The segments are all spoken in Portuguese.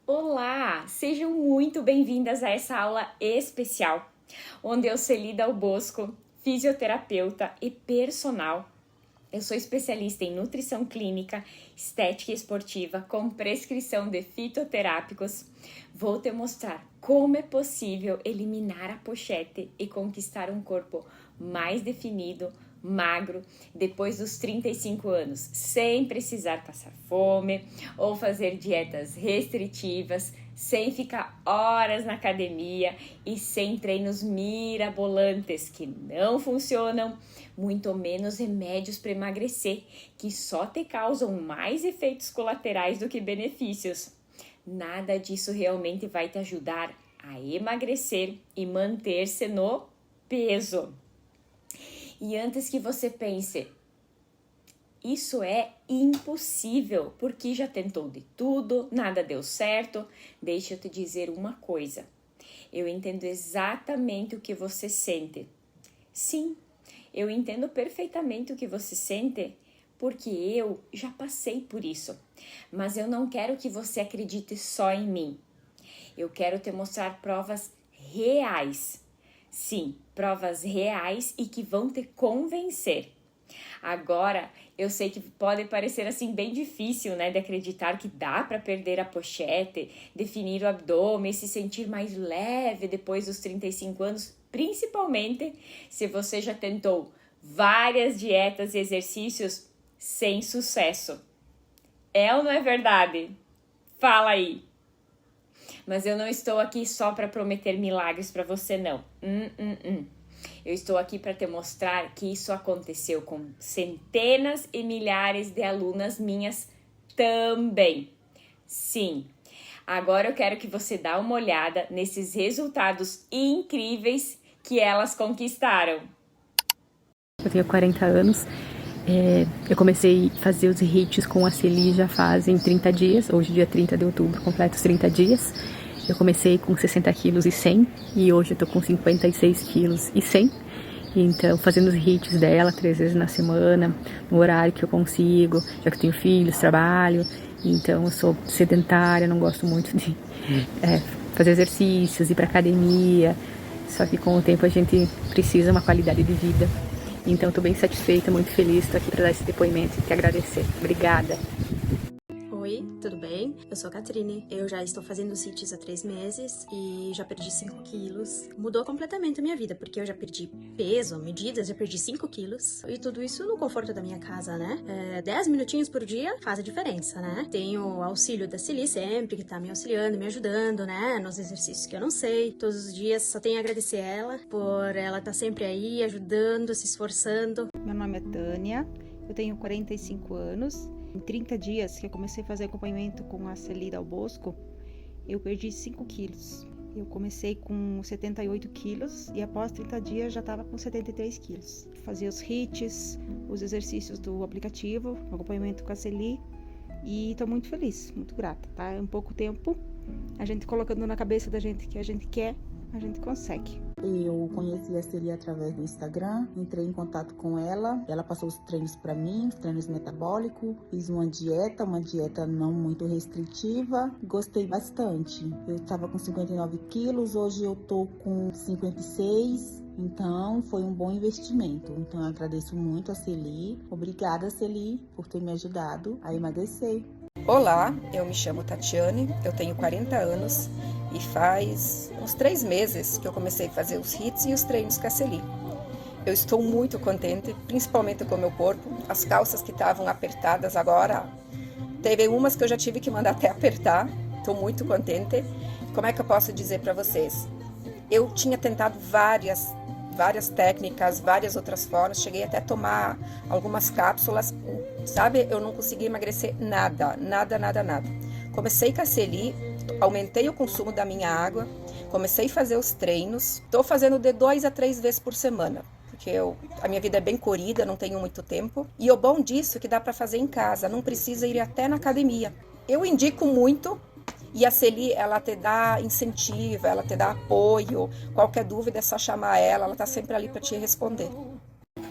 Olá! Sejam muito bem-vindas a essa aula especial, onde eu, Celida Albosco, fisioterapeuta e personal. Eu sou especialista em nutrição clínica, estética e esportiva com prescrição de fitoterápicos. Vou te mostrar como é possível eliminar a pochete e conquistar um corpo mais definido, magro, depois dos 35 anos, sem precisar passar fome ou fazer dietas restritivas, sem ficar horas na academia e sem treinos mirabolantes que não funcionam, muito menos remédios para emagrecer, que só te causam mais efeitos colaterais do que benefícios. Nada disso realmente vai te ajudar a emagrecer e manter-se no peso. E antes que você pense, isso é impossível, porque já tentou de tudo, nada deu certo. Deixa eu te dizer uma coisa, eu entendo exatamente o que você sente. Sim, eu entendo perfeitamente o que você sente, porque eu já passei por isso. Mas eu não quero que você acredite só em mim. Eu quero te mostrar provas reais. Sim, provas reais e que vão te convencer. Agora, eu sei que pode parecer assim bem difícil, né, de acreditar que dá para perder a pochete, definir o abdômen, se sentir mais leve depois dos 35 anos, principalmente se você já tentou várias dietas e exercícios sem sucesso. É ou não é verdade? Fala aí! Mas eu não estou aqui só para prometer milagres para você, não. Eu estou aqui para te mostrar que isso aconteceu com centenas e milhares de alunas minhas também. Sim, agora eu quero que você dê uma olhada nesses resultados incríveis que elas conquistaram. Eu tenho 40 anos. Eu comecei a fazer os hits com a Celi já fazem 30 dias. Hoje, dia 30 de outubro, completo os 30 dias. Eu comecei com 60 quilos e 100 e hoje eu tô com 56 quilos e 100. Então, fazendo os hits dela 3 vezes na semana, no horário que eu consigo, já que eu tenho filhos, trabalho. Então, eu sou sedentária, não gosto muito de fazer exercícios, ir pra academia. Só que com o tempo a gente precisa uma qualidade de vida. Então, estou bem satisfeita, muito feliz, estou aqui para dar esse depoimento e te agradecer. Obrigada! Oi, tudo bem? Eu sou a Catrine, eu já estou fazendo CITES há 3 meses e já perdi 5 quilos. Mudou completamente a minha vida, porque eu já perdi peso, medidas, já perdi 5 quilos. E tudo isso no conforto da minha casa, né? 10 minutinhos por dia faz a diferença, né? Tenho o auxílio da Celi sempre, que tá me auxiliando, me ajudando, né? Nos exercícios que eu não sei. Todos os dias só tenho a agradecer ela, por ela estar sempre aí, ajudando, se esforçando. Meu nome é Tânia, eu tenho 45 anos. Em 30 dias que eu comecei a fazer acompanhamento com a Celida Albosco, eu perdi 5 quilos. Eu comecei com 78 quilos e após 30 dias já estava com 73 quilos. Fazia os hits, os exercícios do aplicativo, o acompanhamento com a Celi e estou muito feliz, muito grata, tá? Em pouco tempo, a gente colocando na cabeça da gente que a gente quer, a gente consegue. Eu conheci a Celi através do Instagram, entrei em contato com ela, ela passou os treinos para mim, os treinos metabólicos, fiz uma dieta não muito restritiva, gostei bastante. Eu estava com 59 quilos, hoje eu tô com 56, então foi um bom investimento. Então eu agradeço muito a Celi, obrigada Celi por ter me ajudado a emagrecer. Olá, eu me chamo Tatiane, eu tenho 40 anos e faz uns 3 meses que eu comecei a fazer os hits e os treinos com a Celi. Eu estou muito contente, principalmente com o meu corpo. As calças que estavam apertadas agora, teve umas que eu já tive que mandar até apertar. Estou muito contente. Como é que eu posso dizer para vocês? Eu tinha tentado várias técnicas, várias outras formas, cheguei até a tomar algumas cápsulas, sabe? Eu não consegui emagrecer nada. Comecei com a Celi, aumentei o consumo da minha água, comecei a fazer os treinos, estou fazendo de 2 a 3 vezes por semana, porque a minha vida é bem corrida, não tenho muito tempo, e o bom disso é que dá para fazer em casa, não precisa ir até na academia. Eu indico muito. E a Celi, ela te dá incentivo, ela te dá apoio. Qualquer dúvida é só chamar ela está sempre ali para te responder.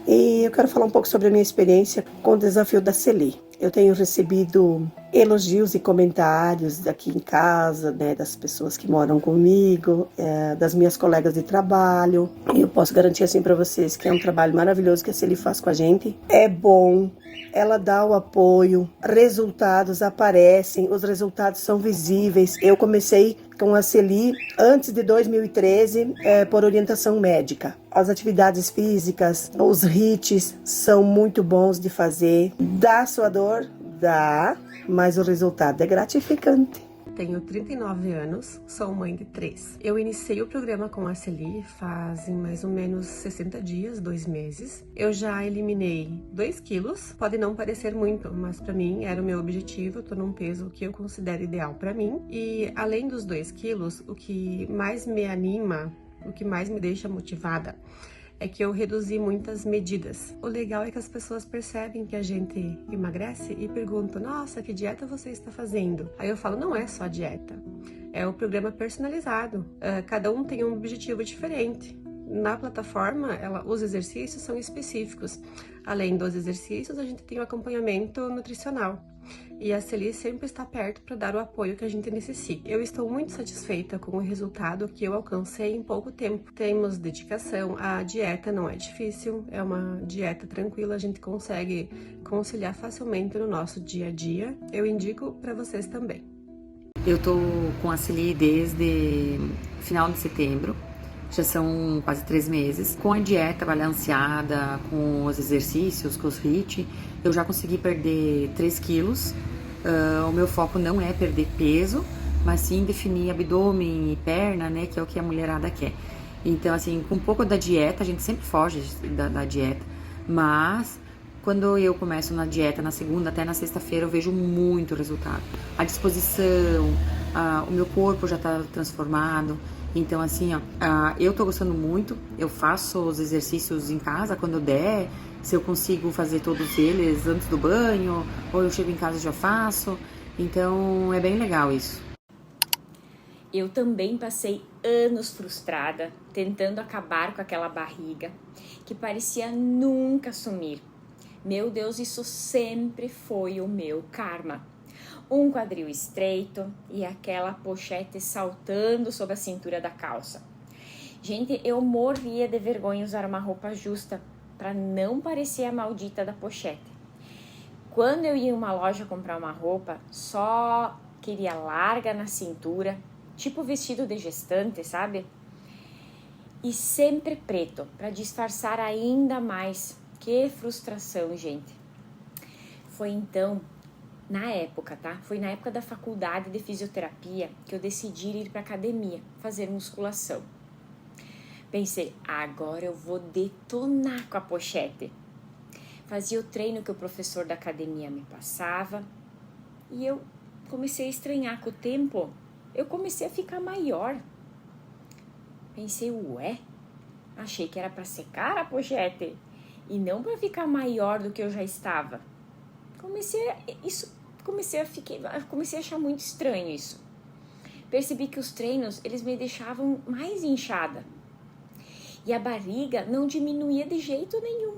E eu quero falar um pouco sobre a minha experiência com o desafio da Celi. Eu tenho recebido elogios e comentários aqui em casa, né, das pessoas que moram comigo, das minhas colegas de trabalho. E eu posso garantir assim para vocês que é um trabalho maravilhoso que a Celi faz com a gente. É bom, ela dá o apoio, resultados aparecem, os resultados são visíveis. Eu comecei com a Celi antes de 2013 por orientação médica. As atividades físicas, os HIITs são muito bons de fazer. Dá sua dor? Dá, mas o resultado é gratificante. Tenho 39 anos, sou mãe de 3. Eu iniciei o programa com a Celi fazem mais ou menos 60 dias, 2 meses. Eu já eliminei 2 quilos, pode não parecer muito, mas para mim era o meu objetivo, eu tô num peso que eu considero ideal para mim. E além dos 2 quilos, o que mais me anima, o que mais me deixa motivada, é que eu reduzi muitas medidas. O legal é que as pessoas percebem que a gente emagrece e perguntam: nossa, que dieta você está fazendo? Aí eu falo: não é só dieta, é o programa personalizado. Cada um tem um objetivo diferente. Na plataforma, os exercícios são específicos. Além dos exercícios, a gente tem o acompanhamento nutricional. E a Celi sempre está perto para dar o apoio que a gente necessita. Eu estou muito satisfeita com o resultado que eu alcancei em pouco tempo. Temos dedicação, a dieta não é difícil, é uma dieta tranquila, a gente consegue conciliar facilmente no nosso dia a dia. Eu indico para vocês também. Eu tô com a Celi desde final de setembro. Já são quase 3 meses. Com a dieta balanceada, com os exercícios, com os HIIT, eu já consegui perder 3 quilos. O meu foco não é perder peso, mas sim definir abdômen e perna, né, que é o que a mulherada quer. Então, assim, com um pouco da dieta, a gente sempre foge da dieta, mas quando eu começo na dieta, na segunda até na sexta-feira, eu vejo muito resultado. A disposição, o meu corpo já tá transformado. Então, assim, eu tô gostando muito, eu faço os exercícios em casa quando der, se eu consigo fazer todos eles antes do banho, ou eu chego em casa e já faço, então é bem legal isso. Eu também passei anos frustrada, tentando acabar com aquela barriga, que parecia nunca sumir. Meu Deus, isso sempre foi o meu karma. Um quadril estreito e aquela pochete saltando sobre a cintura da calça. Gente, eu morria de vergonha usar uma roupa justa para não parecer a maldita da pochete. Quando eu ia em uma loja comprar uma roupa, só queria larga na cintura, tipo vestido de gestante, sabe? E sempre preto, para disfarçar ainda mais. Que frustração, gente. Foi então... Na época, tá? Foi na época da faculdade de fisioterapia que eu decidi ir pra academia, fazer musculação. Pensei, agora eu vou detonar com a pochete. Fazia o treino que o professor da academia me passava e eu comecei a estranhar com o tempo. Eu comecei a ficar maior. Pensei, ué, achei que era pra secar a pochete e não pra ficar maior do que eu já estava. Comecei a achar muito estranho isso. Percebi que os treinos, eles me deixavam mais inchada. E a barriga não diminuía de jeito nenhum.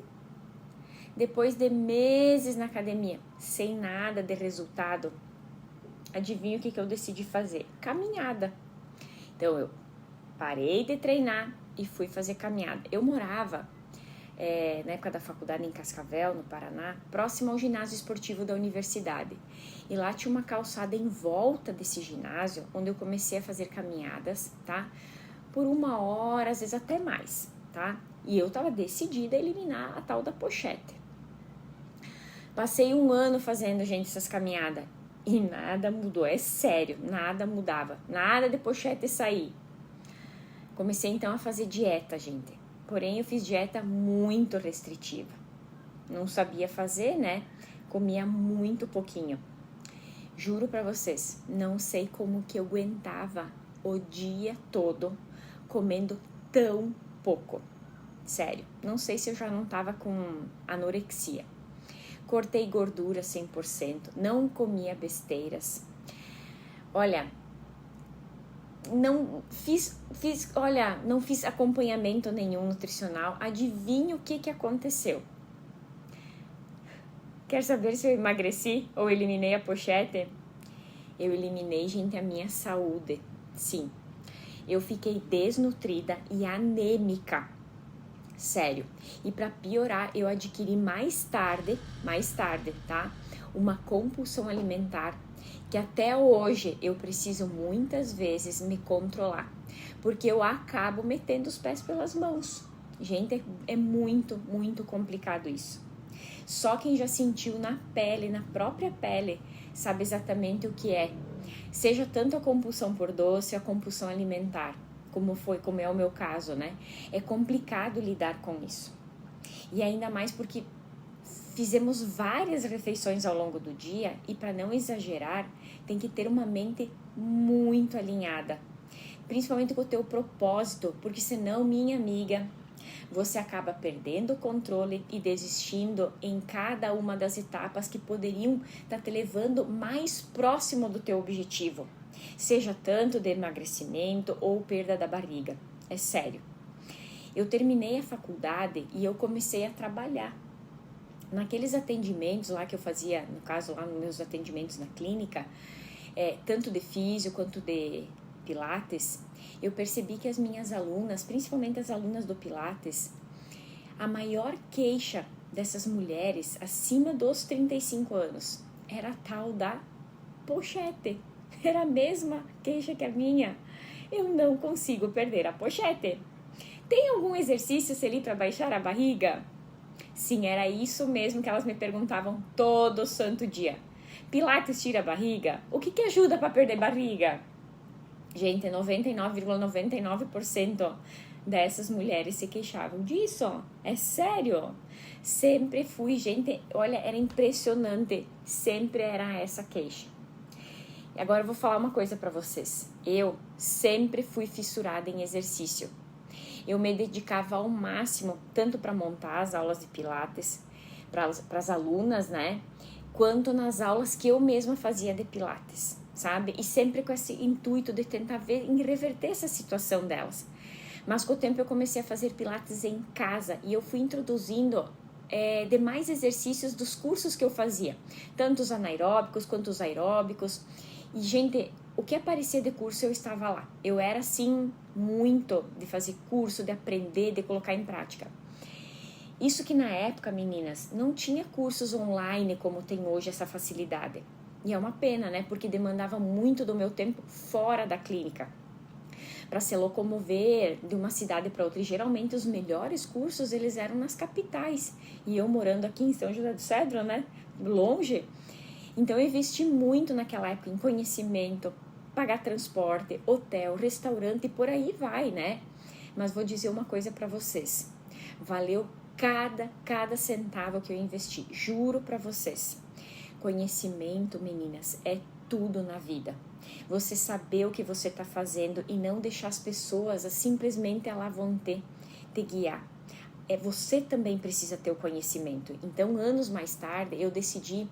Depois de meses na academia, sem nada de resultado, adivinha o que eu decidi fazer? Caminhada. Então eu parei de treinar e fui fazer caminhada. Eu morava... na época da faculdade em Cascavel, no Paraná, próximo ao ginásio esportivo da universidade. E lá tinha uma calçada em volta desse ginásio, onde eu comecei a fazer caminhadas, tá? Por 1 hora, às vezes até mais, tá? E eu tava decidida a eliminar a tal da pochete. Passei 1 ano fazendo, gente, essas caminhadas. E nada mudou, é sério, nada mudava. Nada de pochete sair. Comecei então a fazer dieta, gente. Porém, eu fiz dieta muito restritiva. Não sabia fazer, né? Comia muito pouquinho. Juro pra vocês, não sei como que eu aguentava o dia todo comendo tão pouco. Sério, não sei se eu já não tava com anorexia. Cortei gordura 100%, não comia besteiras. Olha... Não fiz acompanhamento nenhum nutricional. Adivinha o que aconteceu? Quer saber se eu emagreci ou eliminei a pochete? Eu eliminei, gente, a minha saúde. Sim, eu fiquei desnutrida e anêmica. Sério. E para piorar, eu adquiri mais tarde, tá? Uma compulsão alimentar que até hoje eu preciso muitas vezes me controlar, porque eu acabo metendo os pés pelas mãos. Gente, é muito, muito complicado isso. Só quem já sentiu na pele, na própria pele, sabe exatamente o que é. Seja tanto a compulsão por doce, a compulsão alimentar, como é o meu caso, né? É complicado lidar com isso. E ainda mais porque fizemos várias refeições ao longo do dia e, para não exagerar, tem que ter uma mente muito alinhada, principalmente com o teu propósito, porque senão, minha amiga, você acaba perdendo o controle e desistindo em cada uma das etapas que poderiam estar te levando mais próximo do teu objetivo, seja tanto de emagrecimento ou perda da barriga. É sério. Eu terminei a faculdade e eu comecei a trabalhar. Naqueles atendimentos lá que eu fazia, no caso lá nos meus atendimentos na clínica, tanto de físio quanto de pilates, eu percebi que as minhas alunas, principalmente as alunas do pilates, a maior queixa dessas mulheres acima dos 35 anos era a tal da pochete. Era a mesma queixa que a minha. Eu não consigo perder a pochete. Tem algum exercício, Celi, para baixar a barriga? Sim, era isso mesmo que elas me perguntavam todo santo dia. Pilates tira a barriga? O que ajuda para perder barriga? Gente, 99,99% dessas mulheres se queixavam disso. É sério. Sempre fui, gente, olha, era impressionante. Sempre era essa queixa. E agora eu vou falar uma coisa para vocês. Eu sempre fui fissurada em exercício. Eu me dedicava ao máximo, tanto para montar as aulas de pilates, para as alunas, né? Quanto nas aulas que eu mesma fazia de pilates, sabe? E sempre com esse intuito de tentar reverter essa situação delas. Mas com o tempo eu comecei a fazer pilates em casa e eu fui introduzindo demais exercícios dos cursos que eu fazia. Tanto os anaeróbicos quanto os aeróbicos. E, gente, o que aparecia de curso eu estava lá. Eu era, assim, muito de fazer curso, de aprender, de colocar em prática. Isso que na época, meninas, não tinha cursos online como tem hoje essa facilidade. E é uma pena, né? Porque demandava muito do meu tempo fora da clínica. Para se locomover de uma cidade para outra. E geralmente os melhores cursos, eles eram nas capitais. E eu morando aqui em São José do Cedro, né? Longe. Então eu investi muito naquela época em conhecimento, pagar transporte, hotel, restaurante e por aí vai, né? Mas vou dizer uma coisa para vocês. Valeu cada centavo que eu investi. Juro para vocês. Conhecimento, meninas, é tudo na vida. Você saber o que você está fazendo e não deixar as pessoas simplesmente lá vão te guiar. Você também precisa ter o conhecimento. Então, anos mais tarde, eu decidi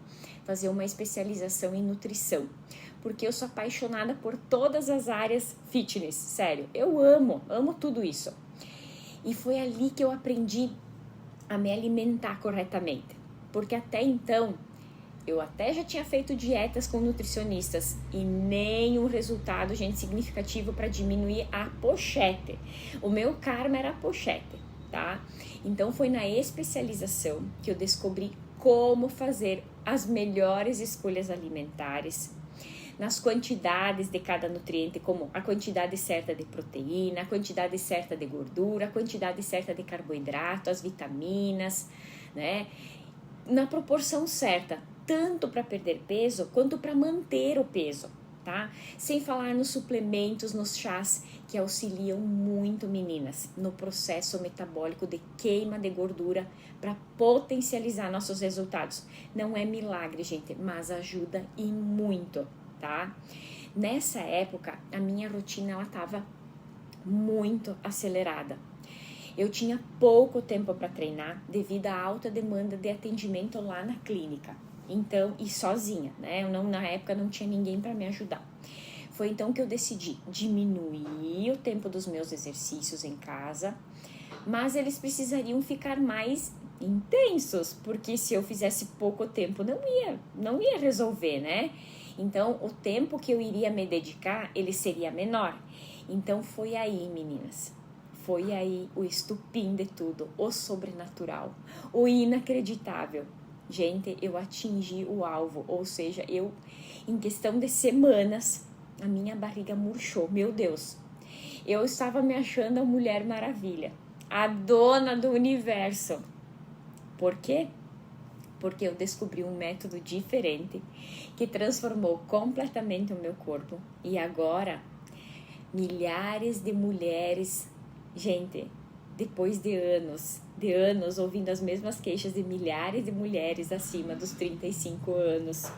fazer uma especialização em nutrição, porque eu sou apaixonada por todas as áreas fitness, sério. Eu amo tudo isso. E foi ali que eu aprendi a me alimentar corretamente, porque até então, eu até já tinha feito dietas com nutricionistas e nenhum resultado, gente, significativo para diminuir a pochete. O meu karma era a pochete, tá? Então foi na especialização que eu descobri como fazer as melhores escolhas alimentares, nas quantidades de cada nutriente, como a quantidade certa de proteína, a quantidade certa de gordura, a quantidade certa de carboidrato, as vitaminas, né? Na proporção certa, tanto para perder peso quanto para manter o peso, tá? Sem falar nos suplementos, nos chás, que auxiliam muito, meninas, no processo metabólico de queima de gordura para potencializar nossos resultados. Não é milagre, gente, mas ajuda e muito, tá? Nessa época, a minha rotina, ela estava muito acelerada. Eu tinha pouco tempo para treinar devido à alta demanda de atendimento lá na clínica. Então, e sozinha, né? Na época não tinha ninguém para me ajudar. Foi então que eu decidi diminuir o tempo dos meus exercícios em casa, mas eles precisariam ficar mais intensos, porque se eu fizesse pouco tempo não ia resolver, né? Então, o tempo que eu iria me dedicar, ele seria menor. Então, foi aí, meninas, foi aí o estupim de tudo, o sobrenatural, o inacreditável. Gente, eu atingi o alvo, ou seja, em questão de semanas, a minha barriga murchou, meu Deus. Eu estava me achando a Mulher Maravilha, a dona do universo. Por quê? Porque eu descobri um método diferente que transformou completamente o meu corpo. E agora, milhares de mulheres, gente, depois de anos ouvindo as mesmas queixas de milhares de mulheres acima dos 35 anos.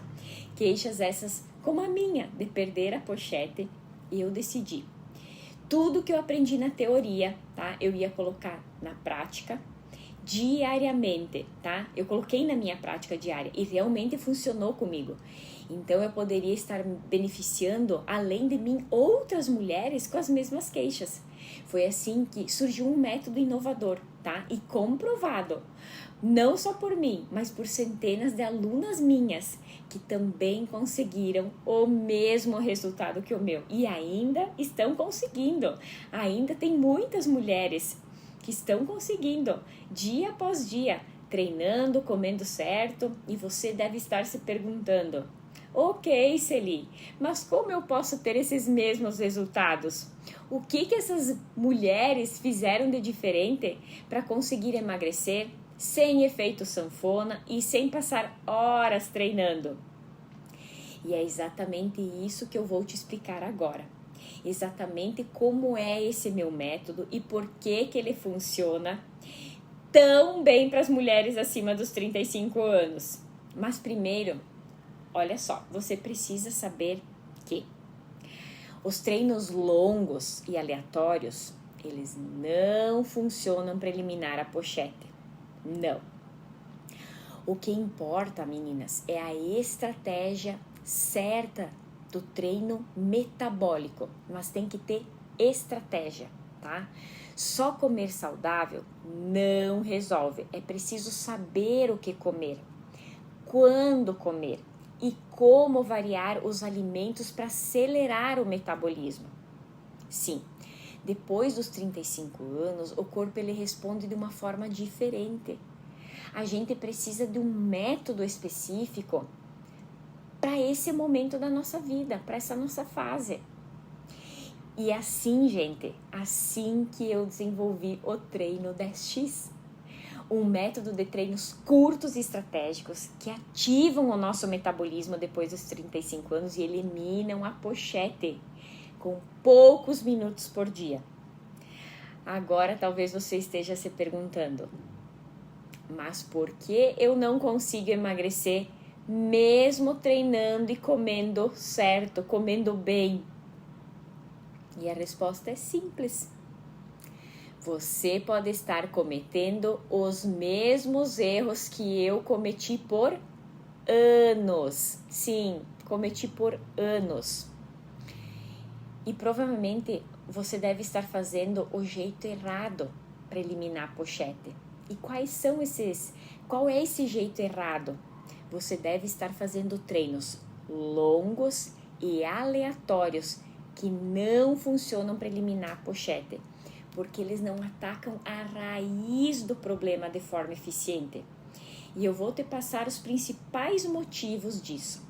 Queixas essas como a minha, de perder a pochete, e eu decidi. Tudo que eu aprendi na teoria, tá? Eu ia colocar na prática diariamente, tá? Eu coloquei na minha prática diária e realmente funcionou comigo. Então eu poderia estar beneficiando, além de mim, outras mulheres com as mesmas queixas. Foi assim que surgiu um método inovador, tá? E comprovado, não só por mim, mas por centenas de alunas minhas que também conseguiram o mesmo resultado que o meu. E ainda estão conseguindo. Ainda tem muitas mulheres que estão conseguindo, dia após dia, treinando, comendo certo. E você deve estar se perguntando: ok, Celi, mas como eu posso ter esses mesmos resultados? O que essas mulheres fizeram de diferente para conseguir emagrecer sem efeito sanfona e sem passar horas treinando? E é exatamente isso que eu vou te explicar agora. Exatamente como é esse meu método e por que ele funciona tão bem para as mulheres acima dos 35 anos. Mas primeiro, olha só, você precisa saber que os treinos longos e aleatórios, eles não funcionam para eliminar a pochete. Não. O que importa, meninas, é a estratégia certa do treino metabólico, mas tem que ter estratégia, tá? Só comer saudável não resolve. É preciso saber o que comer, quando comer e como variar os alimentos para acelerar o metabolismo. Sim, depois dos 35 anos, o corpo ele responde de uma forma diferente. A gente precisa de um método específico para esse momento da nossa vida, para essa nossa fase. E assim, gente, assim que eu desenvolvi o treino 10X, um método de treinos curtos e estratégicos que ativam o nosso metabolismo depois dos 35 anos e eliminam a pochete com poucos minutos por dia. Agora talvez você esteja se perguntando: mas por que eu não consigo emagrecer mesmo treinando e comendo certo, comendo bem? E a resposta é simples. Você pode estar cometendo os mesmos erros que eu cometi por anos. Sim, cometi por anos. E provavelmente você deve estar fazendo o jeito errado para eliminar a pochete. E qual é esse jeito errado? Você deve estar fazendo treinos longos e aleatórios que não funcionam para eliminar a pochete, porque eles não atacam a raiz do problema de forma eficiente. E eu vou te passar os principais motivos disso.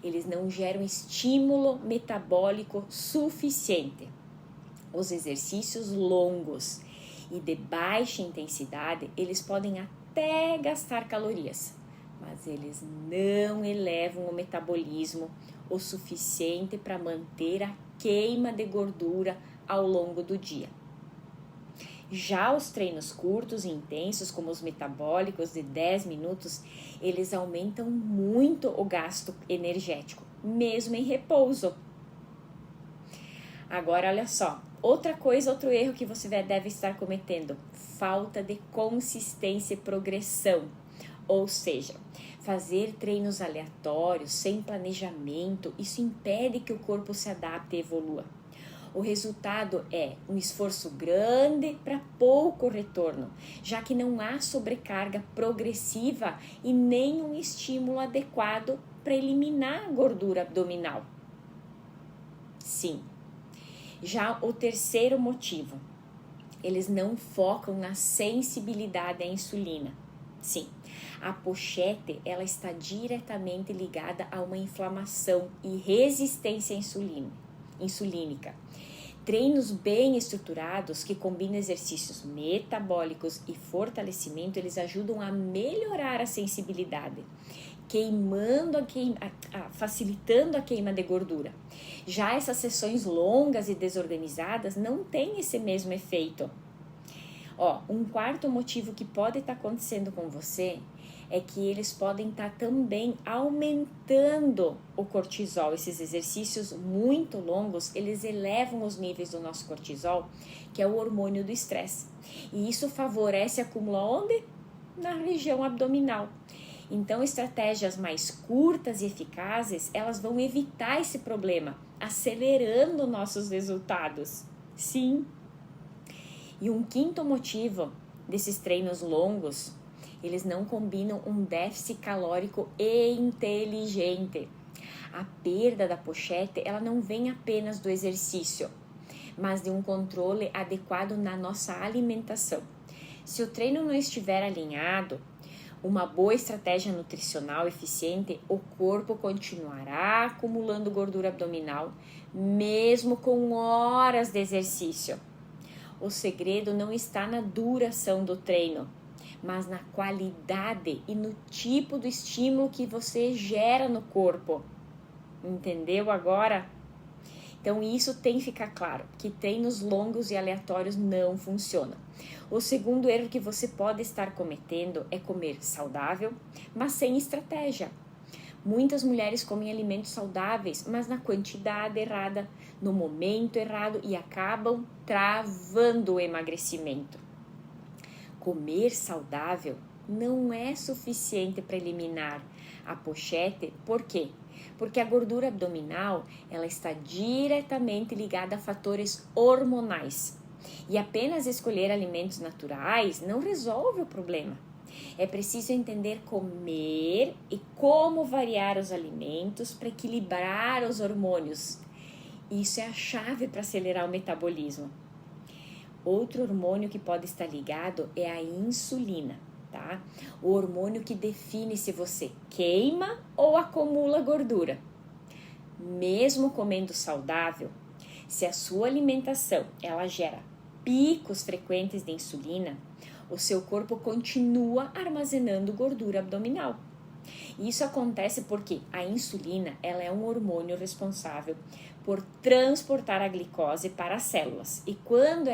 Eles não geram estímulo metabólico suficiente. Os exercícios longos e de baixa intensidade, eles podem até gastar calorias, mas eles não elevam o metabolismo o suficiente para manter a queima de gordura ao longo do dia. Já os treinos curtos e intensos, como os metabólicos de 10 minutos, eles aumentam muito o gasto energético, mesmo em repouso. Agora, olha só, outro erro que você deve estar cometendo: falta de consistência e progressão. Ou seja, fazer treinos aleatórios, sem planejamento, isso impede que o corpo se adapte e evolua. O resultado é um esforço grande para pouco retorno, já que não há sobrecarga progressiva e nem um estímulo adequado para eliminar a gordura abdominal. Sim. Já o terceiro motivo, eles não focam na sensibilidade à insulina. Sim, a pochete ela está diretamente ligada a uma inflamação e resistência insulínica. Treinos bem estruturados que combinam exercícios metabólicos e fortalecimento, eles ajudam a melhorar a sensibilidade, facilitando a queima de gordura. Já essas sessões longas e desorganizadas não têm esse mesmo efeito. Um quarto motivo que pode estar acontecendo com você é que eles podem estar também aumentando o cortisol. Esses exercícios muito longos, eles elevam os níveis do nosso cortisol, que é o hormônio do estresse. E isso favorece acumular onde? Na região abdominal. Então, estratégias mais curtas e eficazes, elas vão evitar esse problema, acelerando nossos resultados. Sim. E um quinto motivo desses treinos longos, eles não combinam um déficit calórico e inteligente. A perda da pochete, ela não vem apenas do exercício, mas de um controle adequado na nossa alimentação. Se o treino não estiver alinhado, uma boa estratégia nutricional eficiente, o corpo continuará acumulando gordura abdominal, mesmo com horas de exercício. O segredo não está na duração do treino, mas na qualidade e no tipo do estímulo que você gera no corpo. Entendeu agora? Então isso tem que ficar claro, que treinos longos e aleatórios não funcionam. O segundo erro que você pode estar cometendo é comer saudável, mas sem estratégia. Muitas mulheres comem alimentos saudáveis, mas na quantidade errada, no momento errado e acabam travando o emagrecimento. Comer saudável não é suficiente para eliminar a pochete. Por quê? Porque a gordura abdominal ela está diretamente ligada a fatores hormonais. E apenas escolher alimentos naturais não resolve o problema. É preciso entender comer e como variar os alimentos para equilibrar os hormônios. Isso é a chave para acelerar o metabolismo. Outro hormônio que pode estar ligado é a insulina, tá? O hormônio que define se você queima ou acumula gordura. Mesmo comendo saudável, se a sua alimentação ela gera picos frequentes de insulina, o seu corpo continua armazenando gordura abdominal. Isso acontece porque a insulina ela é um hormônio responsável por transportar a glicose para as células. E quando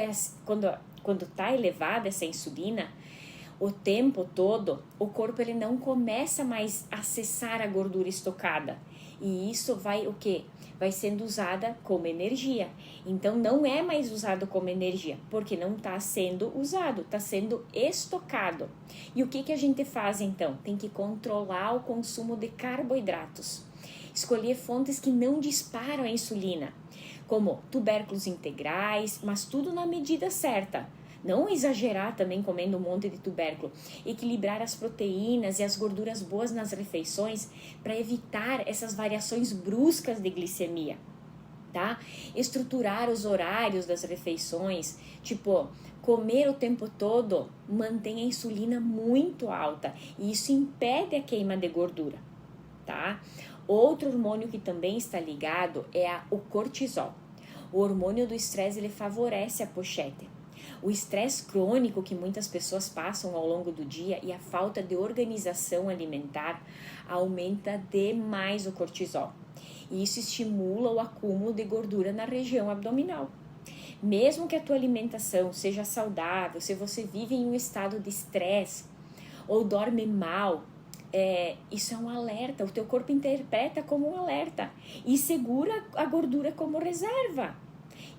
está elevada essa insulina, o tempo todo, o corpo ele não começa mais a acessar a gordura estocada. E isso vai o quê? Vai sendo usada como energia. Então não é mais usado como energia, porque não está sendo usado, está sendo estocado. E o que a gente faz então? Tem que controlar o consumo de carboidratos. Escolher fontes que não disparam a insulina, como tubérculos integrais, mas tudo na medida certa. Não exagerar também comendo um monte de tubérculo. Equilibrar as proteínas e as gorduras boas nas refeições para evitar essas variações bruscas de glicemia, tá? Estruturar os horários das refeições, tipo, comer o tempo todo mantém a insulina muito alta e isso impede a queima de gordura, tá? Outro hormônio que também está ligado é o cortisol. O hormônio do estresse ele favorece a pochete. O estresse crônico que muitas pessoas passam ao longo do dia e a falta de organização alimentar aumenta demais o cortisol. E isso estimula o acúmulo de gordura na região abdominal. Mesmo que a tua alimentação seja saudável, se você vive em um estado de estresse ou dorme mal, isso é um alerta. O teu corpo interpreta como um alerta e segura a gordura como reserva.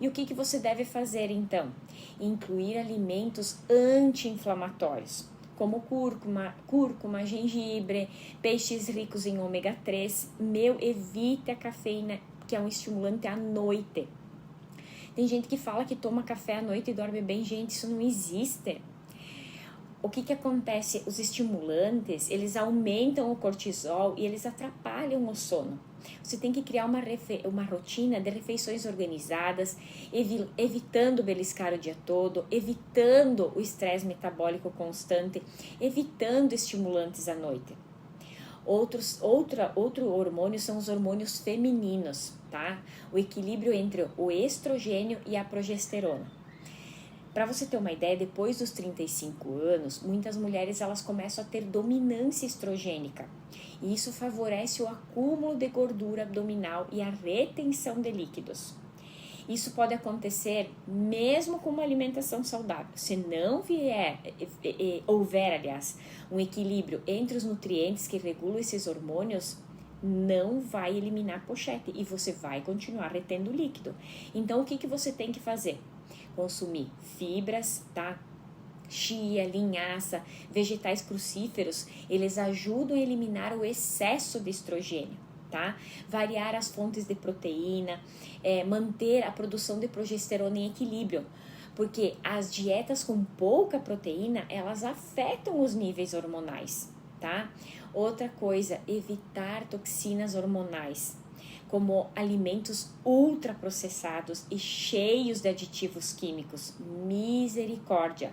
E o que você deve fazer então? Incluir alimentos anti-inflamatórios, como cúrcuma, gengibre, peixes ricos em ômega 3. Evite a cafeína, que é um estimulante à noite. Tem gente que fala que toma café à noite e dorme bem. Gente, isso não existe. O que acontece? Os estimulantes, eles aumentam o cortisol e eles atrapalham o sono. Você tem que criar uma rotina de refeições organizadas, evitando beliscar o dia todo, evitando o estresse metabólico constante, evitando estimulantes à noite. Outro hormônio são os hormônios femininos, tá? O equilíbrio entre o estrogênio e a progesterona. Para você ter uma ideia, depois dos 35 anos, muitas mulheres elas começam a ter dominância estrogênica. E isso favorece o acúmulo de gordura abdominal e a retenção de líquidos. Isso pode acontecer mesmo com uma alimentação saudável. Se não houver, um equilíbrio entre os nutrientes que regulam esses hormônios, não vai eliminar a pochete e você vai continuar retendo líquido. Então, o que você tem que fazer? Consumir fibras, tá? Chia, linhaça, vegetais crucíferos, eles ajudam a eliminar o excesso de estrogênio, tá? Variar as fontes de proteína, manter a produção de progesterona em equilíbrio, porque as dietas com pouca proteína, elas afetam os níveis hormonais, tá? Outra coisa, evitar toxinas hormonais, como alimentos ultraprocessados e cheios de aditivos químicos. Misericórdia!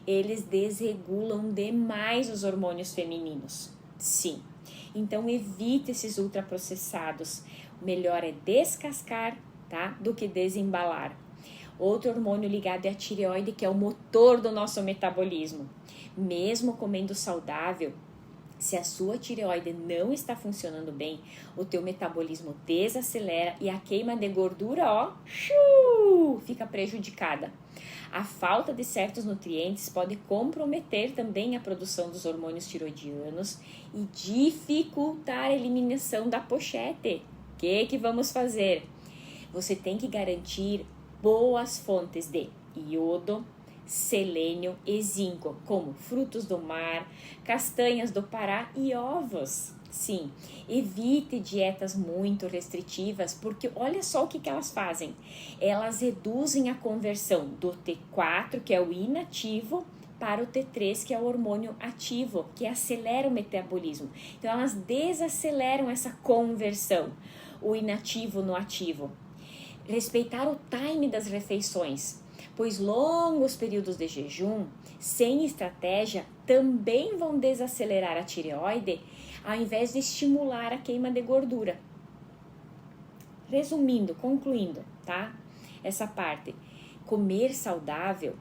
Eles desregulam demais os hormônios femininos. Sim. Então, evite esses ultraprocessados. O melhor é descascar, tá? Do que desembalar. Outro hormônio ligado é a tireoide, que é o motor do nosso metabolismo. Mesmo comendo saudável, se a sua tireoide não está funcionando bem, o teu metabolismo desacelera e a queima de gordura, fica prejudicada. A falta de certos nutrientes pode comprometer também a produção dos hormônios tiroidianos e dificultar a eliminação da pochete. O que vamos fazer? Você tem que garantir boas fontes de iodo, selênio e zinco, como frutos do mar, castanhas do Pará e ovos. Sim, evite dietas muito restritivas, porque olha só o que elas fazem. Elas reduzem a conversão do T4, que é o inativo, para o T3, que é o hormônio ativo, que acelera o metabolismo. Então, elas desaceleram essa conversão, o inativo no ativo. Respeitar o time das refeições, pois longos períodos de jejum, sem estratégia, também vão desacelerar a tireoide, ao invés de estimular a queima de gordura. Resumindo, concluindo, tá? Essa parte, comer saudável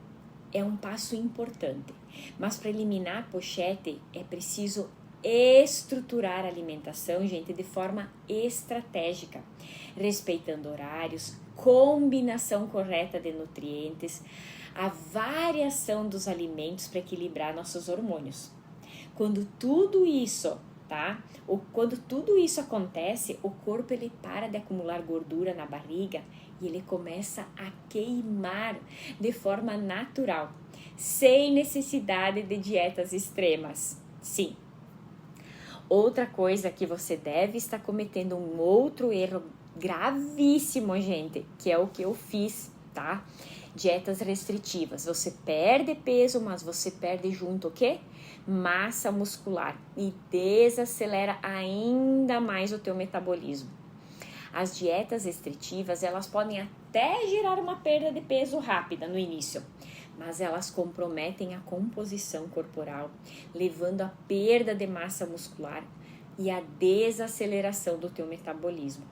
é um passo importante, mas para eliminar a pochete é preciso estruturar a alimentação, gente, de forma estratégica, respeitando horários, combinação correta de nutrientes, a variação dos alimentos para equilibrar nossos hormônios. Quando tudo isso, Quando tudo isso acontece, o corpo ele para de acumular gordura na barriga e ele começa a queimar de forma natural, sem necessidade de dietas extremas. Sim. Outra coisa que você deve estar cometendo, um outro erro gravíssimo, gente, que é o que eu fiz, tá? Dietas restritivas. Você perde peso, mas você perde junto o quê? Massa muscular e desacelera ainda mais o teu metabolismo. As dietas restritivas, elas podem até gerar uma perda de peso rápida no início, mas elas comprometem a composição corporal, levando à perda de massa muscular e à desaceleração do teu metabolismo.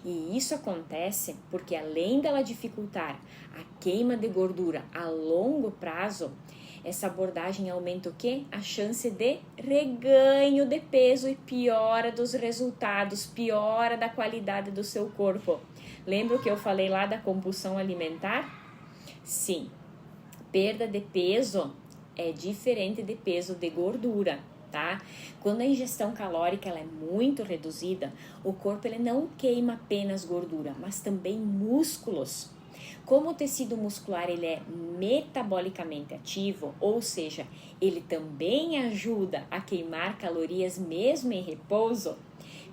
E isso acontece porque, além dela dificultar a queima de gordura a longo prazo, essa abordagem aumenta o quê? A chance de reganho de peso e piora dos resultados, piora da qualidade do seu corpo. Lembra o que eu falei lá da compulsão alimentar? Sim, perda de peso é diferente de peso de gordura, tá? Quando a ingestão calórica ela é muito reduzida, o corpo ele não queima apenas gordura, mas também músculos. Como o tecido muscular ele é metabolicamente ativo, ou seja, ele também ajuda a queimar calorias mesmo em repouso,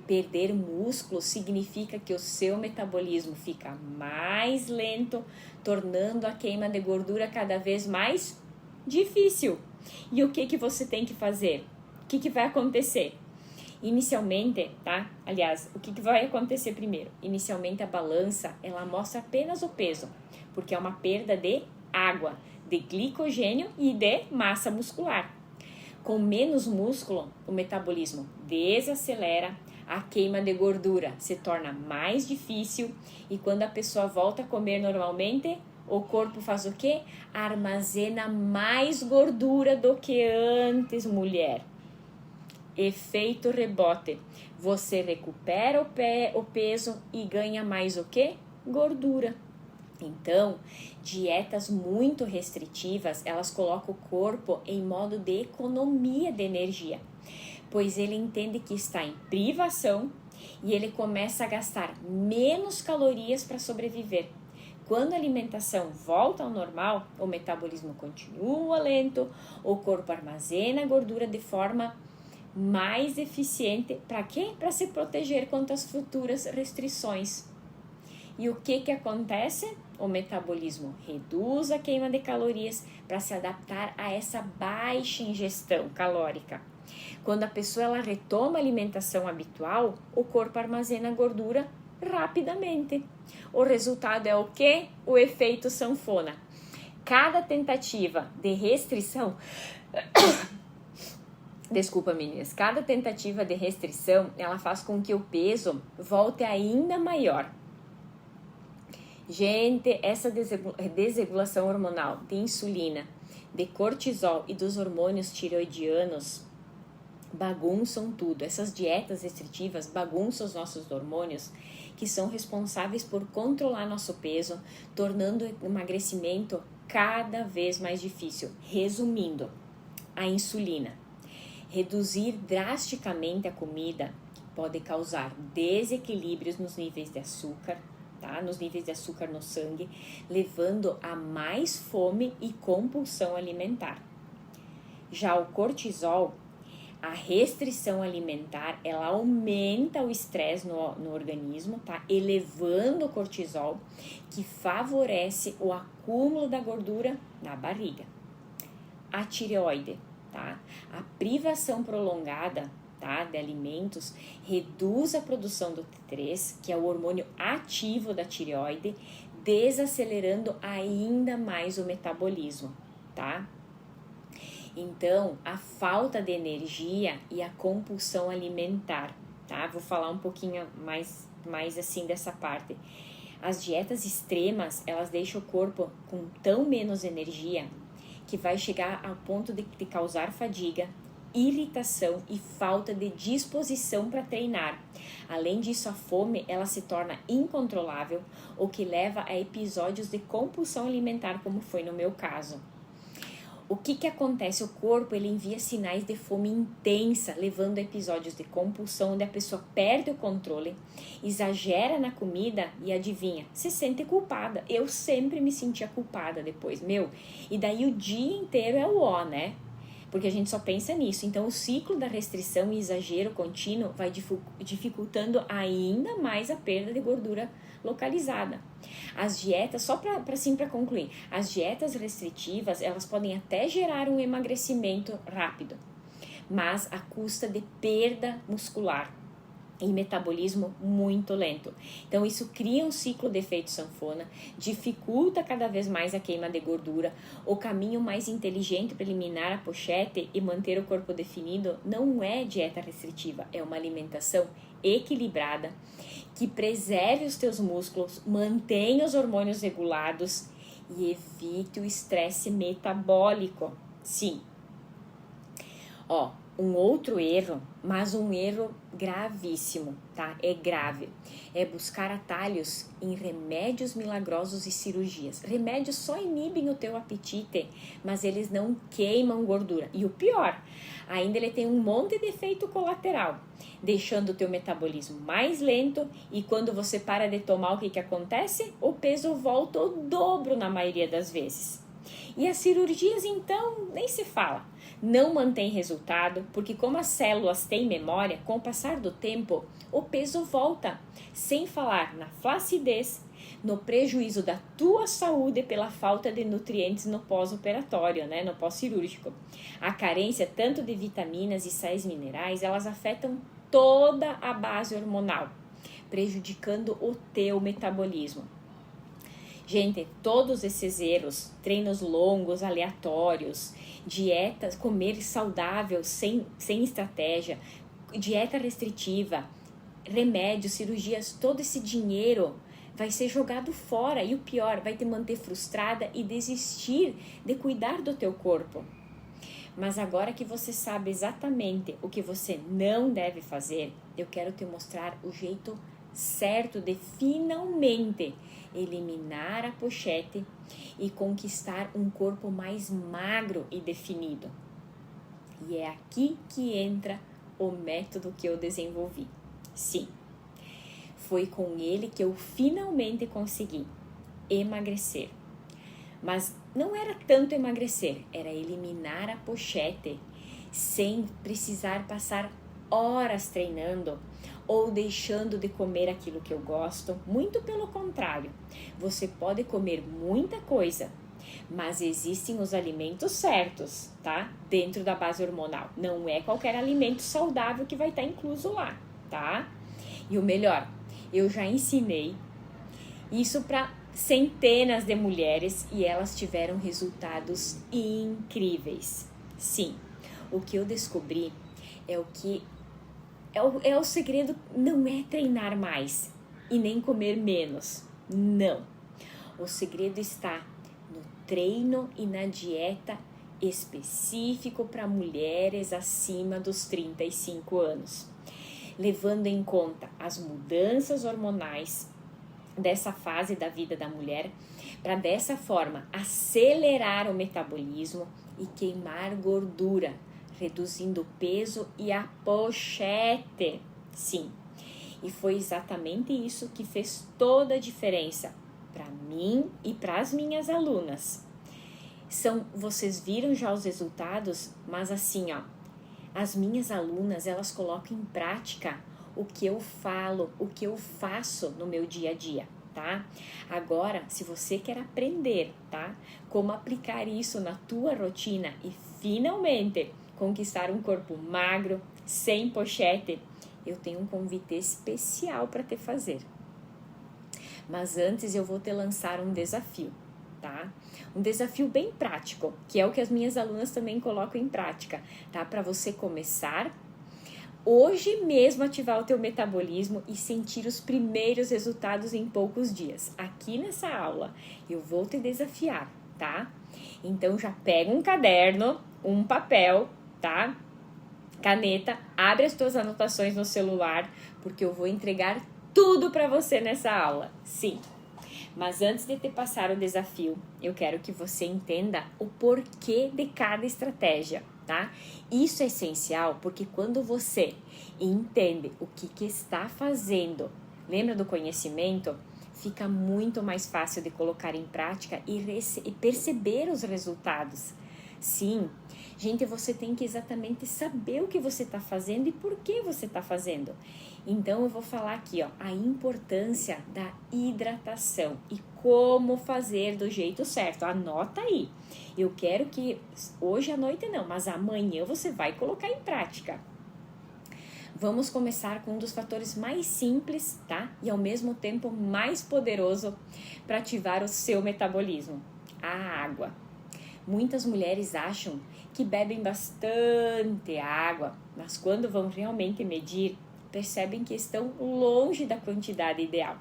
Perder músculo significa que o seu metabolismo fica mais lento, tornando a queima de gordura cada vez mais difícil. E o que você tem que fazer? O que vai acontecer? Inicialmente, tá? Aliás, o que vai acontecer primeiro? Inicialmente a balança, ela mostra apenas o peso, porque é uma perda de água, de glicogênio e de massa muscular. Com menos músculo, o metabolismo desacelera, a queima de gordura se torna mais difícil e quando a pessoa volta a comer normalmente, o corpo faz o quê? Armazena mais gordura do que antes, mulher. Efeito rebote. Você recupera o peso e ganha mais o quê? Gordura. Então, dietas muito restritivas, elas colocam o corpo em modo de economia de energia, pois ele entende que está em privação e ele começa a gastar menos calorias para sobreviver. Quando a alimentação volta ao normal, o metabolismo continua lento, o corpo armazena a gordura de forma mais eficiente. Para quê? Para se proteger contra as futuras restrições. E o que acontece? O metabolismo reduz a queima de calorias para se adaptar a essa baixa ingestão calórica. Quando a pessoa ela retoma a alimentação habitual, o corpo armazena a gordura rapidamente. O resultado é o quê? O efeito sanfona. Cada tentativa de restrição... Desculpa, meninas. Cada tentativa de restrição, ela faz com que o peso volte ainda maior. Gente, essa desregulação hormonal de insulina, de cortisol e dos hormônios tireoidianos bagunçam tudo. Essas dietas restritivas bagunçam os nossos hormônios, que são responsáveis por controlar nosso peso, tornando o emagrecimento cada vez mais difícil. Resumindo, a insulina. Reduzir drasticamente a comida pode causar desequilíbrios nos níveis de açúcar, tá? Nos níveis de açúcar no sangue, levando a mais fome e compulsão alimentar. Já o cortisol, a restrição alimentar, ela aumenta o estresse no organismo, tá? Elevando o cortisol, que favorece o acúmulo da gordura na barriga. A tireoide, tá? A privação prolongada, tá, de alimentos reduz a produção do T3, que é o hormônio ativo da tireoide, desacelerando ainda mais o metabolismo, tá? Então, a falta de energia e a compulsão alimentar, tá? Vou falar um pouquinho mais assim dessa parte. As dietas extremas, elas deixam o corpo com tão menos energia que vai chegar ao ponto de causar fadiga, irritação e falta de disposição para treinar. Além disso, a fome ela se torna incontrolável, o que leva a episódios de compulsão alimentar, como foi no meu caso. O que acontece? O corpo ele envia sinais de fome intensa, levando a episódios de compulsão, onde a pessoa perde o controle, exagera na comida e adivinha, se sente culpada. Eu sempre me sentia culpada depois, e daí o dia inteiro é o ó, né? Porque a gente só pensa nisso. Então, o ciclo da restrição e exagero contínuo vai dificultando ainda mais a perda de gordura localizada. As dietas, só para concluir, as dietas restritivas, elas podem até gerar um emagrecimento rápido, mas à custa de perda muscular e metabolismo muito lento. Então, isso cria um ciclo de efeito sanfona, dificulta cada vez mais a queima de gordura. O caminho mais inteligente para eliminar a pochete e manter o corpo definido não é dieta restritiva, é uma alimentação equilibrada, que preserve os teus músculos, mantenha os hormônios regulados e evite o estresse metabólico. Sim. Um outro erro, mas um erro gravíssimo, tá? É grave. É buscar atalhos em remédios milagrosos e cirurgias. Remédios só inibem o teu apetite, mas eles não queimam gordura. E o pior, ainda ele tem um monte de efeito colateral, deixando o teu metabolismo mais lento e quando você para de tomar, o que acontece? O peso volta o dobro na maioria das vezes. E as cirurgias, então, nem se fala. Não mantém resultado, porque como as células têm memória, com o passar do tempo, o peso volta. Sem falar na flacidez, no prejuízo da tua saúde pela falta de nutrientes no pós-operatório, né, no pós-cirúrgico. A carência tanto de vitaminas e sais minerais, elas afetam toda a base hormonal, prejudicando o teu metabolismo. Gente, todos esses erros, treinos longos, aleatórios, dietas, comer saudável sem estratégia, dieta restritiva, remédios, cirurgias, todo esse dinheiro vai ser jogado fora e o pior, vai te manter frustrada e desistir de cuidar do teu corpo. Mas agora que você sabe exatamente o que você não deve fazer, eu quero te mostrar o jeito certo de finalmente eliminar a pochete e conquistar um corpo mais magro e definido. E é aqui que entra o método que eu desenvolvi. Sim, foi com ele que eu finalmente consegui emagrecer. Mas não era tanto emagrecer, era eliminar a pochete sem precisar passar horas treinando ou deixando de comer aquilo que eu gosto. Muito pelo contrário, você pode comer muita coisa, mas existem os alimentos certos, tá? Dentro da base hormonal. Não é qualquer alimento saudável que vai estar incluso lá, tá? E o melhor, eu já ensinei isso para centenas de mulheres e elas tiveram resultados incríveis. Sim, o que eu descobri é o segredo não é treinar mais e nem comer menos. Não. O segredo está no treino e na dieta específico para mulheres acima dos 35 anos, levando em conta as mudanças hormonais dessa fase da vida da mulher, para dessa forma acelerar o metabolismo e queimar gordura, reduzindo o peso e a pochete. Sim, e foi exatamente isso que fez toda a diferença para mim e para as minhas alunas. Vocês viram já os resultados, mas assim, ó, as minhas alunas, elas colocam em prática o que eu falo, o que eu faço no meu dia a dia, tá? Agora, se você quer aprender, tá? Como aplicar isso na tua rotina e finalmente conquistar um corpo magro, sem pochete, eu tenho um convite especial para te fazer. Mas antes eu vou te lançar um desafio, tá? Um desafio bem prático, que é o que as minhas alunas também colocam em prática, tá? Para você começar hoje mesmo ativar o teu metabolismo e sentir os primeiros resultados em poucos dias. Aqui nessa aula eu vou te desafiar, tá? Então já pega um caderno, um papel, tá? Caneta, abre as tuas anotações no celular, porque eu vou entregar tudo para você nessa aula. Sim. Mas antes de te passar o desafio, eu quero que você entenda o porquê de cada estratégia, tá? Isso é essencial porque quando você entende o que está fazendo, lembra do conhecimento, fica muito mais fácil de colocar em prática e perceber os resultados. Sim, gente, você tem que exatamente saber o que você está fazendo e por que você está fazendo. Então, eu vou falar aqui, ó, a importância da hidratação e como fazer do jeito certo. Anota aí. Eu quero que hoje à noite não, mas amanhã você vai colocar em prática. Vamos começar com um dos fatores mais simples, tá? E ao mesmo tempo mais poderoso para ativar o seu metabolismo: a água. Muitas mulheres acham que bebem bastante água, mas quando vão realmente medir, percebem que estão longe da quantidade ideal.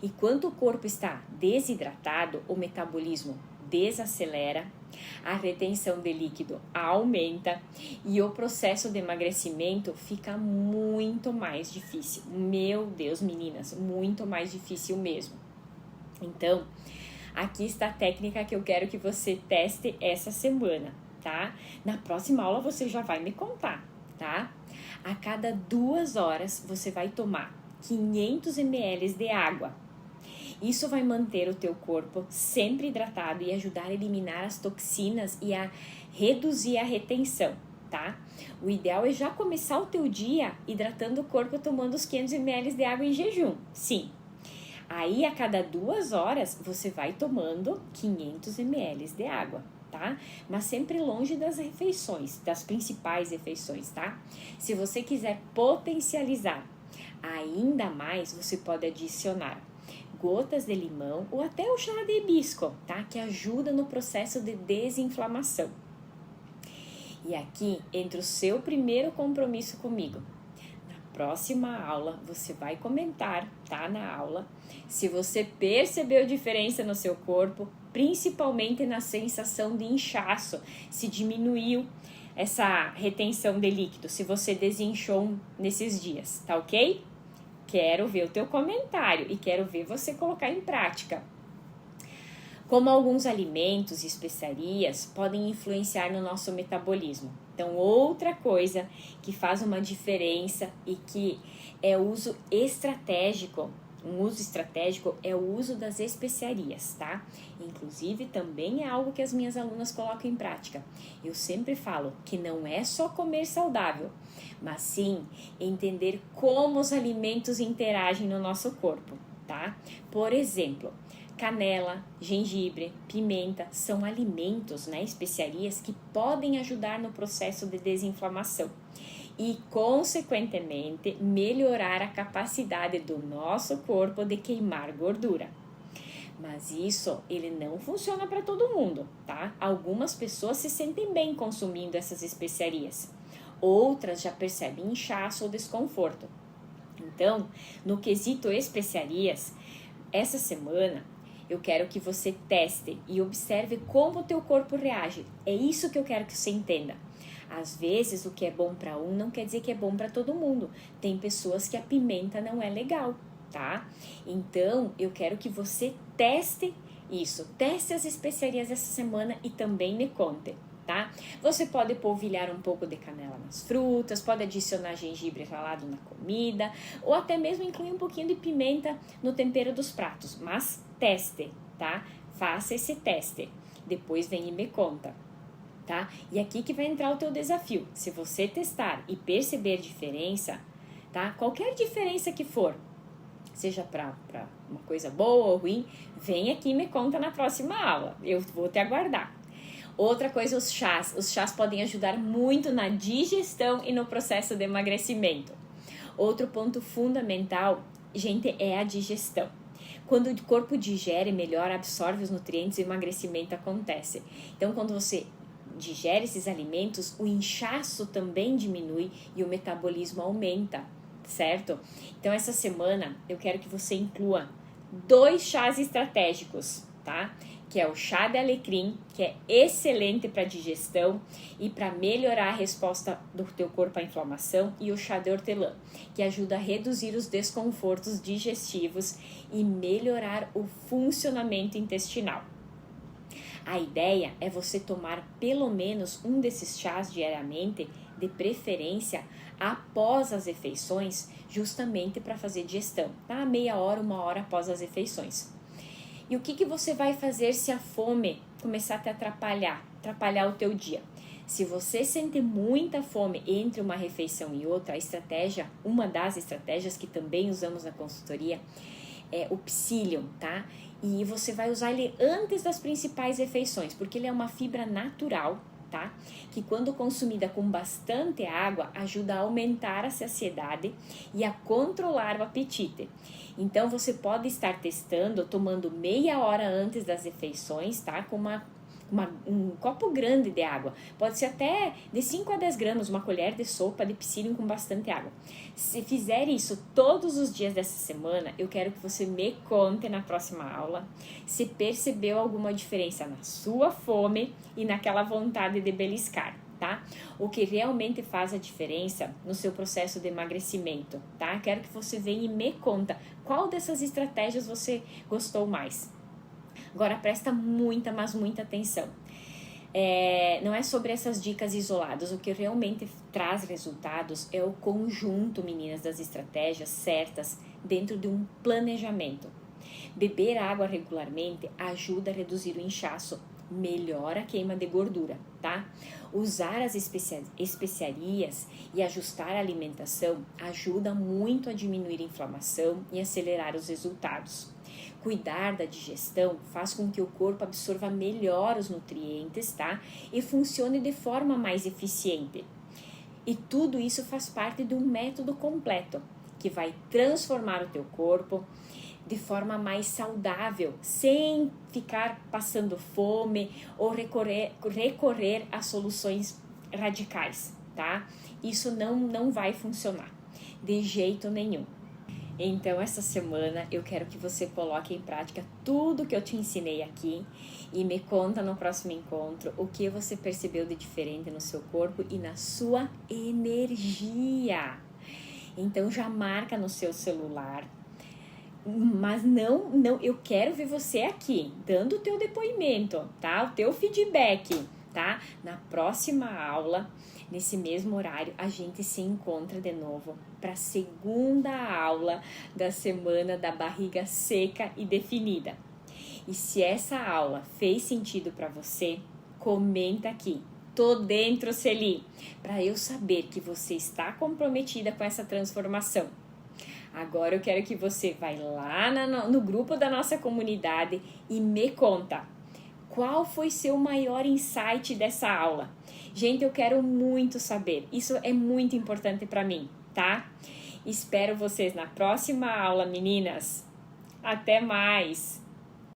E quando o corpo está desidratado, o metabolismo desacelera, a retenção de líquido aumenta e o processo de emagrecimento fica muito mais difícil. Meu Deus, meninas, muito mais difícil mesmo. Então, aqui está a técnica que eu quero que você teste essa semana, tá? Na próxima aula você já vai me contar, tá? A cada 2 horas você vai tomar 500 ml de água Isso vai manter o teu corpo sempre hidratado e ajudar a eliminar as toxinas e a reduzir a retenção, tá? O ideal é já começar o teu dia hidratando o corpo tomando os 500 ml de água em jejum, sim. Aí, a cada 2 horas, você vai tomando 500 ml de água, tá? Mas sempre longe das refeições, das principais refeições, tá? Se você quiser potencializar ainda mais, você pode adicionar gotas de limão ou até o chá de hibisco, tá? Que ajuda no processo de desinflamação. E aqui entra o seu primeiro compromisso comigo. Na próxima aula, você vai comentar, tá? Na aula, se você percebeu diferença no seu corpo, principalmente na sensação de inchaço, se diminuiu essa retenção de líquido, se você desinchou nesses dias, tá ok? Quero ver o teu comentário e quero ver você colocar em prática. Como alguns alimentos e especiarias podem influenciar no nosso metabolismo. Então, outra coisa que faz uma diferença e que é uso estratégico, um uso estratégico é o uso das especiarias, tá? Inclusive, também é algo que as minhas alunas colocam em prática. Eu sempre falo que não é só comer saudável, mas sim entender como os alimentos interagem no nosso corpo, tá? Por exemplo, canela, gengibre, pimenta são alimentos, né, especiarias que podem ajudar no processo de desinflamação e, consequentemente, melhorar a capacidade do nosso corpo de queimar gordura. Mas isso, ele não funciona para todo mundo, tá? Algumas pessoas se sentem bem consumindo essas especiarias. Outras já percebem inchaço ou desconforto. Então, no quesito especiarias, essa semana eu quero que você teste e observe como o teu corpo reage. É isso que eu quero que você entenda. Às vezes, o que é bom para um não quer dizer que é bom para todo mundo. Tem pessoas que a pimenta não é legal, tá? Então, eu quero que você teste isso. Teste as especiarias essa semana e também me conte, tá? Você pode polvilhar um pouco de canela nas frutas, pode adicionar gengibre ralado na comida, ou até mesmo incluir um pouquinho de pimenta no tempero dos pratos. Mas teste, tá? Faça esse teste. Depois vem e me conta, tá? E aqui que vai entrar o teu desafio. Se você testar e perceber diferença, tá? Qualquer diferença que for, seja para uma coisa boa ou ruim, vem aqui e me conta na próxima aula. Eu vou te aguardar. Outra coisa, os chás. Os chás podem ajudar muito na digestão e no processo de emagrecimento. Outro ponto fundamental, gente, é a digestão. Quando o corpo digere melhor, absorve os nutrientes, o emagrecimento acontece. Então, quando você digere esses alimentos, o inchaço também diminui e o metabolismo aumenta, certo? Então, essa semana, eu quero que você inclua 2 chás estratégicos, tá? Que é o chá de alecrim, que é excelente para digestão e para melhorar a resposta do teu corpo à inflamação, e o chá de hortelã, que ajuda a reduzir os desconfortos digestivos e melhorar o funcionamento intestinal. A ideia é você tomar pelo menos um desses chás diariamente, de preferência após as refeições, justamente para fazer digestão, tá? Meia hora, 1 hora após as refeições. E o que você vai fazer se a fome começar a te atrapalhar o teu dia? Se você sente muita fome entre uma refeição e outra, uma das estratégias que também usamos na consultoria é o psyllium, tá? E você vai usar ele antes das principais refeições, porque ele é uma fibra natural, tá? Que quando consumida com bastante água, ajuda a aumentar a saciedade e a controlar o apetite. Então, você pode estar testando, tomando meia hora antes das refeições, tá? Com um copo grande de água. Pode ser até de 5 a 10 gramas, uma colher de sopa de psyllium com bastante água. Se fizer isso todos os dias dessa semana, eu quero que você me conte na próxima aula se percebeu alguma diferença na sua fome e naquela vontade de beliscar, tá? O que realmente faz a diferença no seu processo de emagrecimento, tá? Quero que você venha e me conta qual dessas estratégias você gostou mais. Agora presta muita, mas muita atenção. Não é sobre essas dicas isoladas, o que realmente traz resultados é o conjunto, meninas, das estratégias certas dentro de um planejamento. Beber água regularmente ajuda a reduzir o inchaço, melhora a queima de gordura, tá? Usar as especiarias e ajustar a alimentação ajuda muito a diminuir a inflamação e acelerar os resultados. Cuidar da digestão faz com que o corpo absorva melhor os nutrientes, tá? E funcione de forma mais eficiente. E tudo isso faz parte de um método completo, que vai transformar o teu corpo de forma mais saudável, sem ficar passando fome ou recorrer a soluções radicais, tá? Isso não vai funcionar de jeito nenhum. Então, essa semana eu quero que você coloque em prática tudo que eu te ensinei aqui e me conta no próximo encontro o que você percebeu de diferente no seu corpo e na sua energia. Então, já marca no seu celular. Mas não, eu quero ver você aqui, dando o teu depoimento, tá? O teu feedback, tá? Na próxima aula, nesse mesmo horário, a gente se encontra de novo para a segunda aula da semana da barriga seca e definida. E se essa aula fez sentido para você, comenta aqui. Tô dentro, Celi, para eu saber que você está comprometida com essa transformação. Agora eu quero que você vá lá no grupo da nossa comunidade e me conta qual foi seu maior insight dessa aula. Gente, eu quero muito saber. Isso é muito importante para mim, tá? Espero vocês na próxima aula, meninas. Até mais!